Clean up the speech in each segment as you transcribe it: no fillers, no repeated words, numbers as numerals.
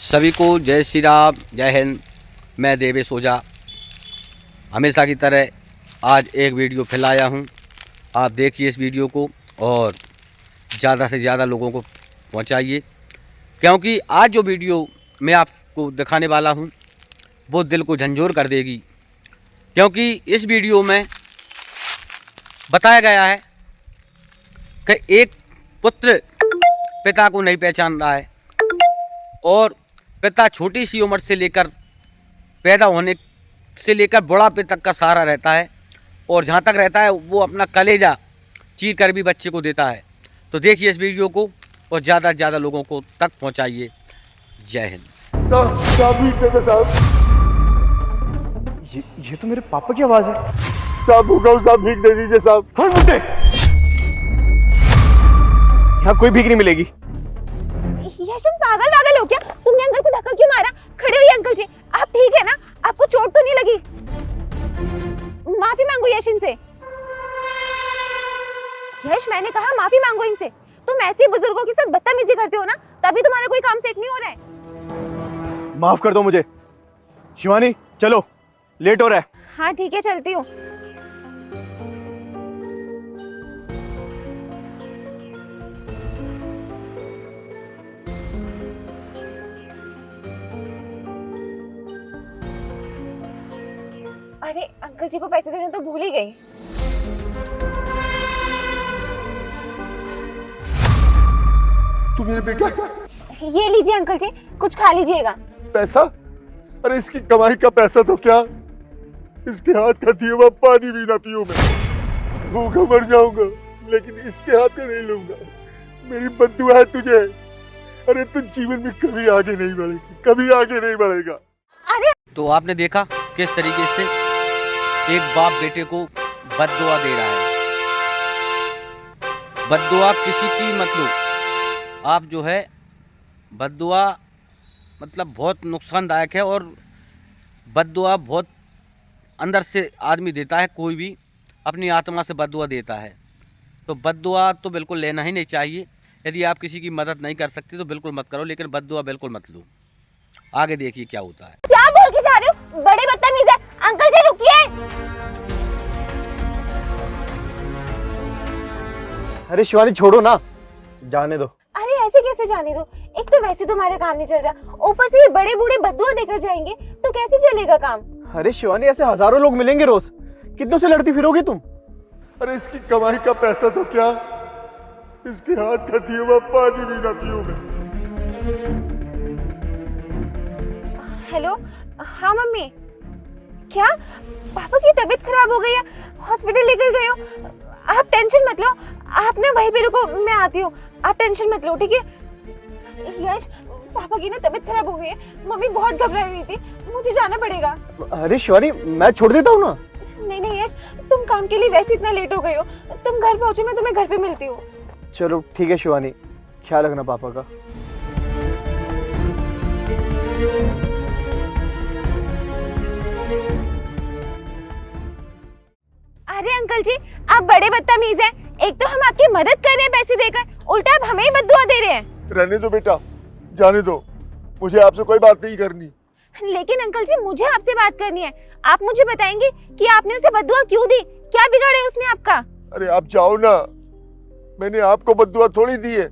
सभी को जय श्री राम, जय हिंद। मैं देवेश ओझा हमेशा की तरह आज एक वीडियो फिर लाया हूँ। आप देखिए इस वीडियो को और ज़्यादा से ज़्यादा लोगों को पहुँचाइए, क्योंकि आज जो वीडियो मैं आपको दिखाने वाला हूँ वो दिल को झंझोर कर देगी। क्योंकि इस वीडियो में बताया गया है कि एक पुत्र पिता को नहीं पहचान रहा है और पिता छोटी सी उम्र से लेकर पैदा होने से लेकर बुढ़ापे तक का सहारा रहता है, और जहाँ तक रहता है वो अपना कलेजा चीर कर भी बच्चे को देता है। तो देखिए इस वीडियो को और ज़्यादा से ज़्यादा लोगों को तक पहुँचाइए। जय हिंद। साहब भीख दे दो साहब। ये तो मेरे पापा की आवाज है। साहब भूखा हूँ साहब, भीख दे दीजिए साहब। कौन मुझे? यहाँ कोई भीख नहीं मिलेगी। यश तुम पागल हो क्या? तुमने अंकल को धक्का क्यों मारा? खड़े होइए अंकल जी, आप ठीक है ना? आपको चोट तो नहीं लगी? माफी मांगो यश इनसे। यश मैंने कहा माफी मांगो इनसे। तुम ऐसे बुजुर्गों के साथ बदतमीजी करते हो ना, तभी तुम्हारा कोई काम सेट नहीं हो रहा है। माफ कर दो मुझे। शिवानी चलो, लेट हो रहा है। हाँ ठीक है, चलती हूँ। अरे अंकल जी को पैसे देने तो भूल ही गई। तू मेरे बेटा। ये लीजिए अंकल जी, कुछ खा लीजिएगा। पैसा? अरे इसकी कमाई का पैसा तो क्या, इसके हाथ का दिया हुआ पानी भी ना पीऊं मैं। भूखा मर जाऊंगा, लेकिन इसके हाथ का नहीं लूंगा। मेरी बद्दुआ है तुझे। अरे तू जीवन में कभी आगे नहीं बढ़ेगा, कभी आगे नहीं बढ़ेगा। अरे तो आपने देखा किस तरीके से एक बाप बेटे को बद्दुआ दे रहा है। बद्दुआ किसी की मत लो। आप जो है बद्दुआ मतलब बहुत नुकसानदायक है, और बद्दुआ बहुत अंदर से आदमी देता है, कोई भी अपनी आत्मा से बद्दुआ देता है। तो बद्दुआ तो बिल्कुल लेना ही नहीं चाहिए। यदि आप किसी की मदद नहीं कर सकते तो बिल्कुल मत करो, लेकिन बद्दुआ बिल्कुल मत लो। आगे देखिए क्या होता है। क्या बोल के जा रहे हो? बड़े बदतमीज है। अंकल जी रुकिए। अरे शिवानी छोड़ो ना, जाने दो। अरे ऐसे कैसे जाने दो? एक तो वैसे तुम्हारा काम नहीं चल रहा, ऊपर से ये बड़े बूढ़े बद्दुआ देकर जाएंगे तो कैसे चलेगा काम? अरे शिवानी, ऐसे हजारों लोग मिलेंगे रोज, कितनों से लड़ती फिरोगी तुम? अरे इसकी कमाई का पैसा तो क्या, इसके हाथ का दिया हुआ पानी भी ना पीऊं मैं। हेलो, हाँ मम्मी। क्या पापा की तबीयत खराब हो गई है? हॉस्पिटल लेकर गए हो? आप टेंशन मत लो, आप ना वहीं पे रुको, मैं आती हूँ। आप टेंशन मत लो, ठीक है? यश, पापा की ना तबीयत खराब हो गई है, मम्मी बहुत घबराई हुई थी, मुझे जाना पड़ेगा। अरे शिवानी, मैं छोड़ देता हूँ ना। नहीं यश, तुम काम के लिए वैसे इतना लेट हो गए हो, तुम घर पहुंचो, मैं तुम्हें घर पे मिलती हूँ। चलो ठीक है शिवानी, ख्याल रखना पापा का। अरे अंकल जी, आप बड़े बदतमीज हैं। एक तो हम आपकी मदद कर रहे हैं पैसे देकर, उल्टा आप हमें ही बद्दुआ दे रहे हैं। रहने दो बेटा, जाने दो, मुझे आपसे कोई बात नहीं करनी। लेकिन अंकल जी मुझे आपसे बात करनी है। आप मुझे बताएंगे कि आपने उसे बद्दुआ क्यों दी? क्या बिगाड़ा है उसने आपका? अरे आप जाओ ना, मैंने आपको बद्दुआ थोड़ी दी है।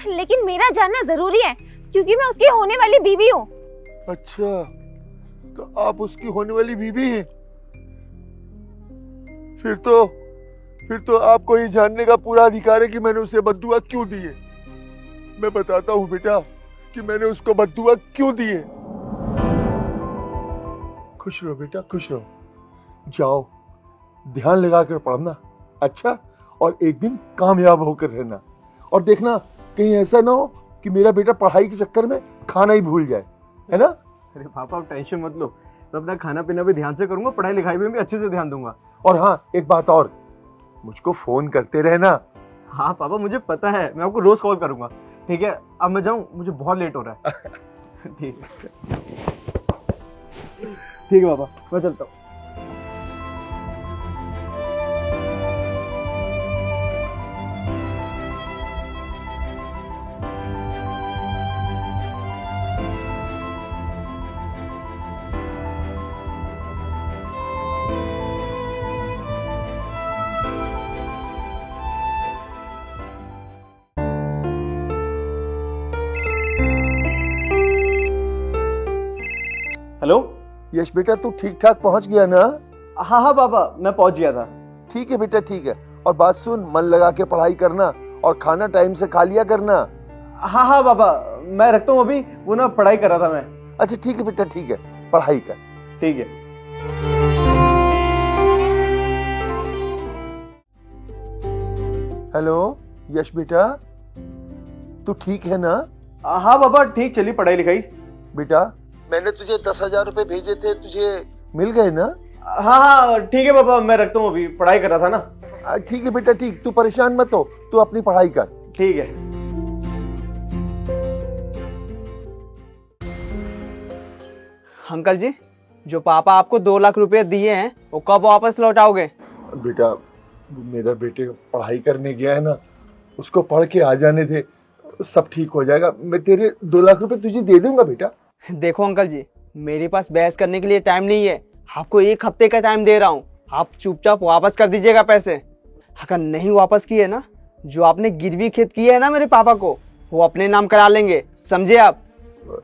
लेकिन मेरा जानना जरूरी है, क्योंकि मैं उसकी होने वाली बीवी हूँ। अच्छा, तो आप उसकी होने वाली बीवी हैं? फिर तो आपको ये जानने का पूरा अधिकार है कि मैंने उसे बद्दुआ क्यों दी है। मैं बताता हूँ बेटा कि मैंने उसको बद्दुआ क्यों दी है। खुश रहो बेटा, खुश रहो। जाओ, ध्यान लगाकर पढ़ना, अच्छा? और एक दिन कामयाब होकर रहना। और देखना कहीं ऐसा ना हो कि मेरा बेटा पढ़ाई के चक्कर में खाना ही भूल जाए, है ना? अरे पापा आप टेंशन मत लो, तो अपना खाना पीना भी ध्यान से करूंगा, पढ़ाई लिखाई में भी अच्छे से ध्यान दूंगा। और हाँ, एक बात और, मुझको फोन करते रहना। हाँ पापा मुझे पता है, मैं आपको रोज कॉल करूंगा। ठीक है, अब मैं जाऊं, मुझे बहुत लेट हो रहा है। ठीक है पापा, मैं चलता हूँ। हेलो। यश बेटा, तू ठीक ठाक पहुंच गया ना? हाँ हाँ पापा, मैं पहुंच गया था। ठीक है बेटा, ठीक है। और बात सुन, मन लगा के पढ़ाई करना और खाना टाइम से खा लिया करना। हाँ हाँ पापा, मैं रखता हूँ अभी, वो ना पढ़ाई कर रहा था मैं। अच्छा ठीक है बेटा, ठीक है, पढ़ाई कर। ठीक है। हेलो यश बेटा, तू ठीक है ना? हाँ पापा, ठीक चली पढ़ाई लिखाई। बेटा, मैंने तुझे 10,000 रुपए भेजे थे, तुझे मिल गए ना? हाँ हाँ ठीक है पापा, मैं रखता हूँ अभी, पढ़ाई कर रहा था ना। ठीक है बेटा, ठीक। तू परेशान मत हो, तू अपनी पढ़ाई कर। ठीक है। अंकल जी, जो पापा आपको 2 लाख रुपए दिए हैं वो कब वापस लौटाओगे? बेटा, मेरा बेटे पढ़ाई करने गया है ना, उसको पढ़ के आ जाने दे, सब ठीक हो जाएगा। मैं तेरे 2 लाख रुपए तुझे दे दूंगा बेटा। देखो अंकल जी, मेरे पास बहस करने के लिए टाइम नहीं है। आपको 1 हफ्ते का टाइम दे रहा हूँ, आप चुपचाप वापस कर दीजिएगा पैसे। अगर नहीं वापस किए ना, जो आपने गिरवी खेत किए है ना मेरे पापा को, वो अपने नाम करा लेंगे, समझे आप?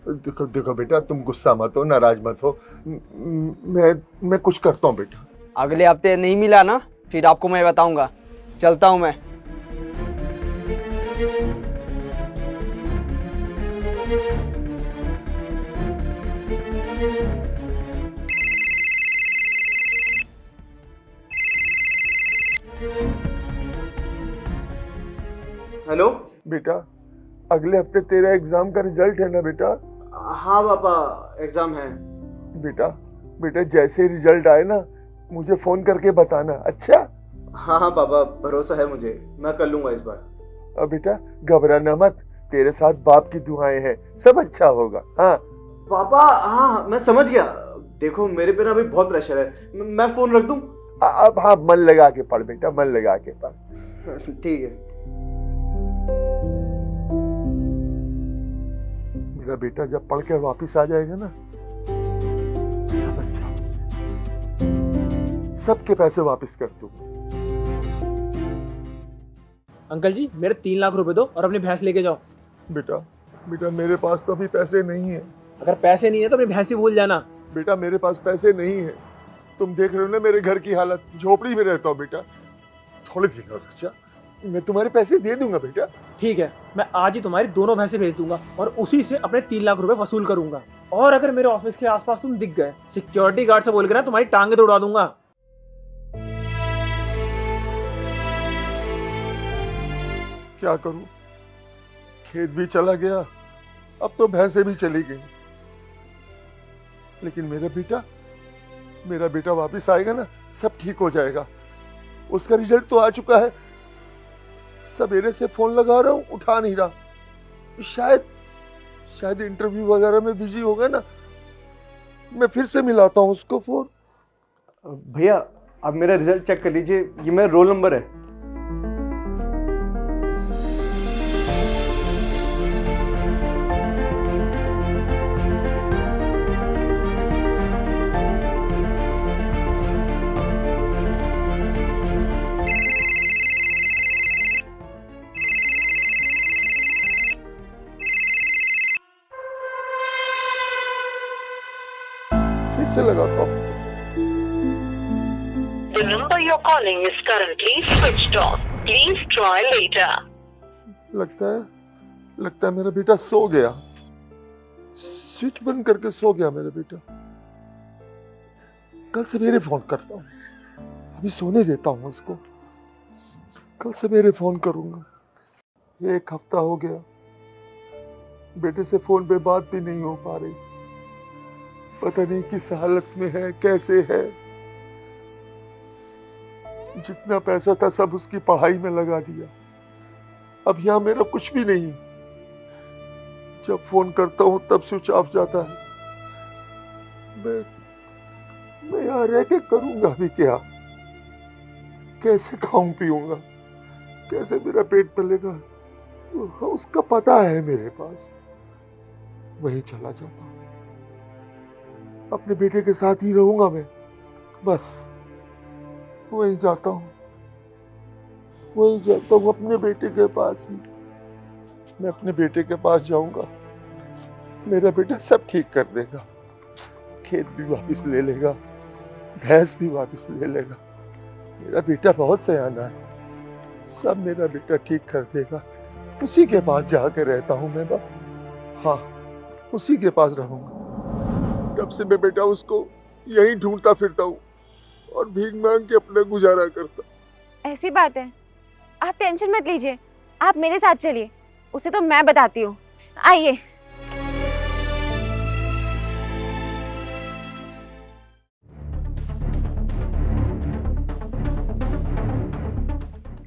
देखो देखो बेटा, तुम गुस्सा मत हो, नाराज मत हो। मैं कुछ करता हूँ बेटा। अगले हफ्ते नहीं मिला ना, फिर आपको मैं बताऊंगा। चलता हूँ मैं। हेलो। बेटा, अगले हफ्ते तेरा एग्जाम का रिजल्ट है ना बेटा? हाँ पापा, एग्जाम है। बेटा बेटा, जैसे रिजल्ट आए ना, मुझे फोन करके बताना, अच्छा? हाँ हाँ पापा, भरोसा है मुझे, मैं कर लूंगा इस बार। अब बेटा घबराना मत, तेरे साथ बाप की दुआएं हैं, सब अच्छा होगा। हाँ पापा, हाँ मैं समझ गया। देखो मेरे पे ना अभी बहुत प्रेशर है, मैं फोन रख दूं? अब हाँ, मन लगा के पढ़ बेटा, मन लगा के पढ़। ठीक है। मेरा बेटा जब पढ़ के वापिस आ जाएगा ना, सब अच्छा हो जाएगा। सबके पैसे वापस कर दूंगा। अंकल जी, मेरे 3 लाख रुपए दो और अपनी भैंस लेके जाओ। बेटा बेटा, मेरे पास तो अभी पैसे नहीं है। अगर पैसे नहीं है तो अपनी भैंस ही भूल जाना। बेटा मेरे पास पैसे नहीं है, तुम देख रहे हो ना मेरे घर की हालत, झोपड़ी में रहता हूँ बेटा। थोड़े दिन और अच्छा, मैं तुम्हारे पैसे दे दूंगा बेटा। ठीक है, मैं आज ही तुम्हारी दोनों भैंसे भेज दूंगा और उसी से अपने 3 लाख रुपए वसूल करूंगा। और अगर मेरे ऑफिस के आसपास तुम दिख गए, सिक्योरिटी गार्ड से बोलकर ना तुम्हारी टांगे तोड़वा दूंगा। क्या करूं, खेत भी चला गया, अब तो भैंसे भी चली गई। लेकिन मेरा बेटा वापस आएगा ना, सब ठीक हो जाएगा। उसका रिजल्ट तो आ चुका है, सवेरे से फोन लगा रहा हूं, उठा नहीं रहा। शायद इंटरव्यू वगैरह में बिजी होगा ना, मैं फिर से मिलाता हूं उसको फोन। भैया आप मेरा रिजल्ट चेक कर लीजिए, ये मेरा रोल नंबर है। फिर से लगाता हूं। The number you're calling is currently switched off. Please try later. लगता है मेरा बेटा सो गया, स्विच बंद करके सो गया मेरा बेटा। कल सवेरे फोन करता हूँ, अभी सोने देता हूँ उसको, कल सवेरे फोन करूंगा। 1 हफ्ता हो गया, बेटे से फोन पे बात भी नहीं हो पा रही। पता नहीं किस हालत में है, कैसे है। जितना पैसा था सब उसकी पढ़ाई में लगा दिया, अब यहाँ मेरा कुछ भी नहीं। जब फोन करता हूँ तब स्विच ऑफ जाता है। मैं यहाँ रह के करूंगा भी क्या? कैसे खाऊं पीऊंगा, कैसे मेरा पेट पलेगा? उसका पता है मेरे पास, वही चला जाता हूं। अपने बेटे के साथ ही रहूंगा मैं, बस वही जाता हूँ अपने बेटे के पास ही। मैं अपने बेटे के पास जाऊंगा, मेरा बेटा सब ठीक कर देगा। खेत भी वापस ले लेगा, भैंस भी वापस ले लेगा। मेरा बेटा बहुत सयाना है, सब मेरा बेटा ठीक कर देगा। उसी के पास जाकर रहता हूँ मैं बाप। हाँ, उसी के पास रहूंगा। तब से मैं बेटा उसको यहीं ढूंढता फिरता हूँ और भीख मांग के अपना गुजारा करता। ऐसी बात है, आप टेंशन मत लीजिए, आप मेरे साथ चलिए, उसे तो मैं बताती हूँ। आइए।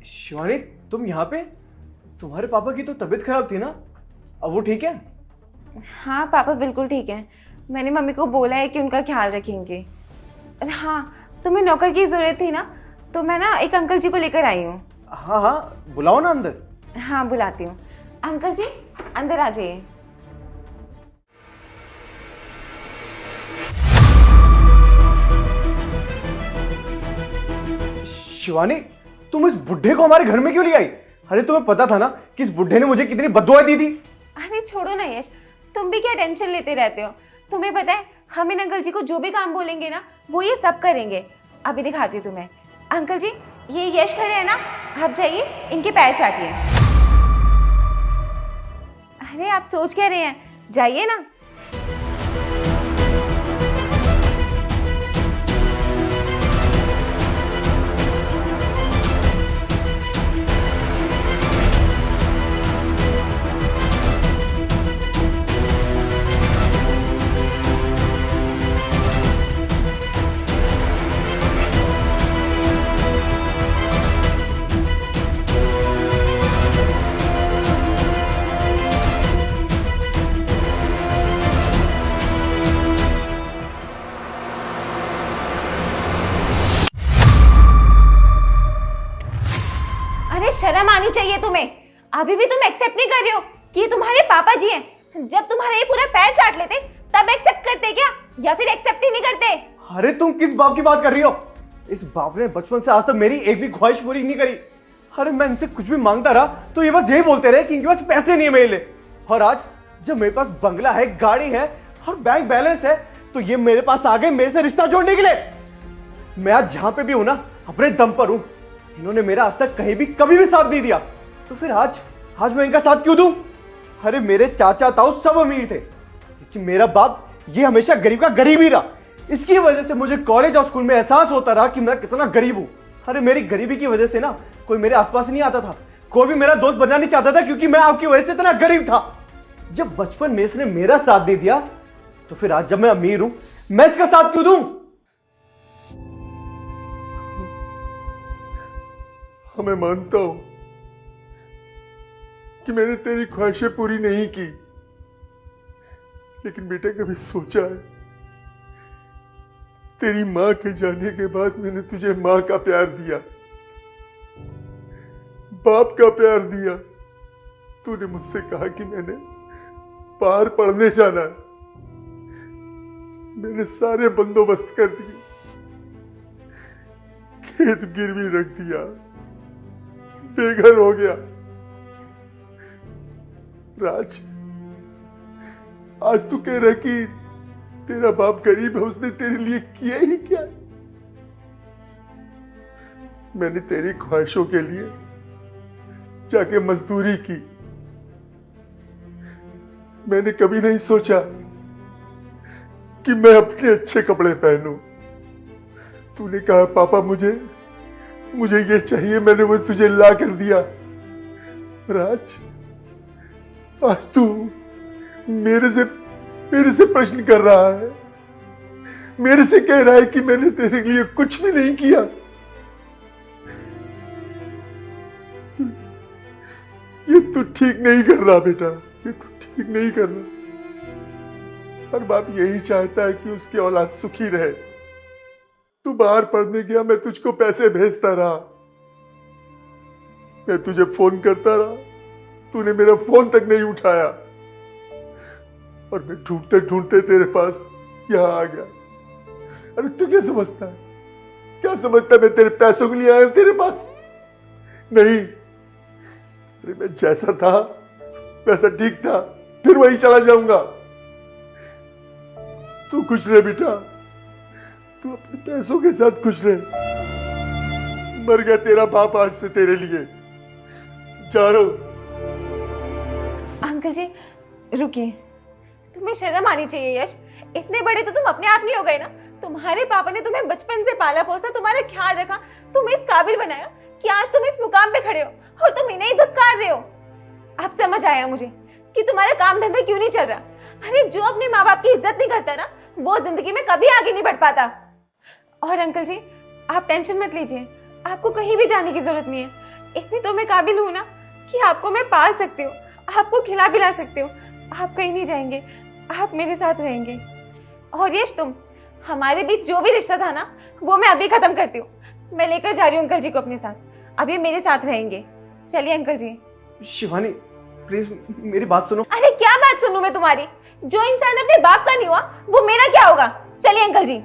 शिवानी, तुम यहाँ पे? तुम्हारे पापा की तो तबीयत खराब थी ना, अब वो ठीक है? हाँ पापा बिल्कुल ठीक है, मैंने मम्मी को बोला है कि उनका ख्याल रखेंगे। और हाँ, तुम्हें नौकर की जरूरत थी ना, तो मैं ना एक अंकल जी को लेकर आई हूँ। हाँ हाँ, बुलाओ ना अंदर। हाँ बुलाती हूँ। अंकल जी अंदर आ जाइए। शिवानी, तुम इस बुढ़े को हमारे घर में क्यों ले आई? अरे तुम्हें पता था ना कि इस बुढ़े ने मुझे कितनी बद्दुआएं दी थी। अरे छोड़ो ना यश, तुम भी क्या टेंशन लेते रहते हो। तुम्हें पता है हम इन अंकल जी को जो भी काम बोलेंगे ना, वो ये सब करेंगे। अभी दिखाती हूँ तुम्हें। अंकल जी, ये यश खड़े हैं ना, आप जाइए इनके पैर चाटिए। अरे आप सोच क्या रहे हैं, जाइए ना। अरे शर्म आनी चाहिए तुम्हें, अभी भी तुम एक्सेप्ट नहीं कर रहे हो कि ये तुम्हारे पापा जी हैं। जब तुम्हारे ये पूरा पैर चाट लेते तब एक्सेप्ट करते क्या, या फिर एक्सेप्ट ही नहीं करते? अरे तुम किस बाप की बात कर रही हो? इस बाप ने बचपन से आज तक मेरी एक भी ख्वाहिश पूरी नहीं करी। अरे मैं इनसे कुछ भी मांगता रहा तो ये बस यही बोलते रहे कि इनके पास पैसे नहीं है मेरे लिए। और आज जब मेरे पास बंगला है, गाड़ी है और बैंक बैलेंस है, तो ये मेरे पास आ गए मेरे से रिश्ता जोड़ने के लिए। मैं आज जहां पे भी हूं ना, अपने दम पर हूं। इन्होंने मेरा आज तक कहीं भी कभी भी साथ नहीं दिया, तो फिर आज मैं इनका साथ क्यों दूं? अरे मेरे चाचा ताऊ सब अमीर थे, लेकिन मेरा बाप ये हमेशा गरीब का गरीब ही रहा। इसकी वजह से मुझे कॉलेज और स्कूल में एहसास होता रहा कि मैं कितना गरीब हूं। अरे मेरी गरीबी की वजह से ना कोई मेरे आसपास नहीं आता था, कोई भी मेरा दोस्त बनना नहीं चाहता था, क्योंकि मैं आपकी वजह से इतना गरीब था। जब बचपन में इसने मेरा साथ नहीं दिया, तो फिर आज जब मैं अमीर हूं, मैं इसका साथ क्यों दूं? मैं मानता हूं कि मैंने तेरी ख्वाहिशें पूरी नहीं की, लेकिन बेटा कभी सोचा है तेरी मां के जाने के बाद मैंने तुझे मां का प्यार दिया, बाप का प्यार दिया। तूने मुझसे कहा कि मैंने बाहर पढ़ने जाना है, मैंने सारे बंदोबस्त कर दिए, खेत गिरवी रख दिया, बेघर हो गया। राज, आज तू कह रहा कि तेरा बाप गरीब है, उसने तेरे लिए किया ही क्या? मैंने तेरी ख्वाहिशों के लिए जाके मजदूरी की। मैंने कभी नहीं सोचा कि मैं अपने अच्छे कपड़े पहनूं। तूने कहा पापा मुझे ये चाहिए, मैंने वो तुझे ला कर दिया। राज, आज तू मेरे से प्रश्न कर रहा है, मेरे से कह रहा है कि मैंने तेरे लिए कुछ भी नहीं किया। ये तू ठीक नहीं कर रहा बेटा, ये तू ठीक नहीं कर रहा। हर बाप यही चाहता है कि उसकी औलाद सुखी रहे। तू बाहर पढ़ने गया, मैं तुझको पैसे भेजता रहा, मैं तुझे फोन करता रहा, तूने मेरा फोन तक नहीं उठाया, और मैं ढूंढते ढूंढते तेरे पास यहां आ गया। अरे तू क्या समझता है, क्या समझता है मैं तेरे पैसों के लिए आया हूं तेरे पास? नहीं, अरे मैं जैसा था वैसा ठीक था, फिर वही चला जाऊंगा। तू खुश रह बेटा, तू अपने पैसों के साथ खुश रह। मर गया तेरा बाप आज से तेरे लिए। जा रहा हूं। अंकल जी रुकिए, तुम्हें शर्म आनी चाहिए यश। इतने बड़े तो तुम अपने आप नहीं हो गए ना। तुम्हारे पापा ने तुम्हें बचपन से पाला पोसा, तुम्हारा ख्याल रखा, तुम्हें इस काबिल बनाया कि आज तुम इस मुकाम पे खड़े हो और तुम इन्हें ही धुतकार रहे हो। अब समझ आया मुझे कि तुम्हारा काम धंधा क्यों नहीं चल रहा। अरे जो अपने माँ बाप की इज्जत नहीं करता ना, वो जिंदगी में कभी आगे नहीं बढ़ पाता। और अंकल जी आप टेंशन मत लीजिए, आपको कहीं भी जाने की जरूरत नहीं है। इतनी तो मैं काबिल हूं ना कि आपको मैं पाल सकती हूँ, आपको खिला पिला सकती हूँ। आप कहीं नहीं जाएंगे, आप मेरे साथ रहेंगे। और यश तुम, हमारे बीच जो भी रिश्ता था ना, वो मैं अभी खत्म करती हूँ। मैं लेकर जा रही हूँ अंकल जी को अपने साथ, अब ये मेरे साथ रहेंगे। चलिए अंकल जी। शिवानी प्लीज मेरी बात सुनो। अरे क्या बात सुनूं मैं तुम्हारी? जो इंसान अपने बाप का नहीं हुआ वो मेरा क्या होगा? चलिए अंकल जी।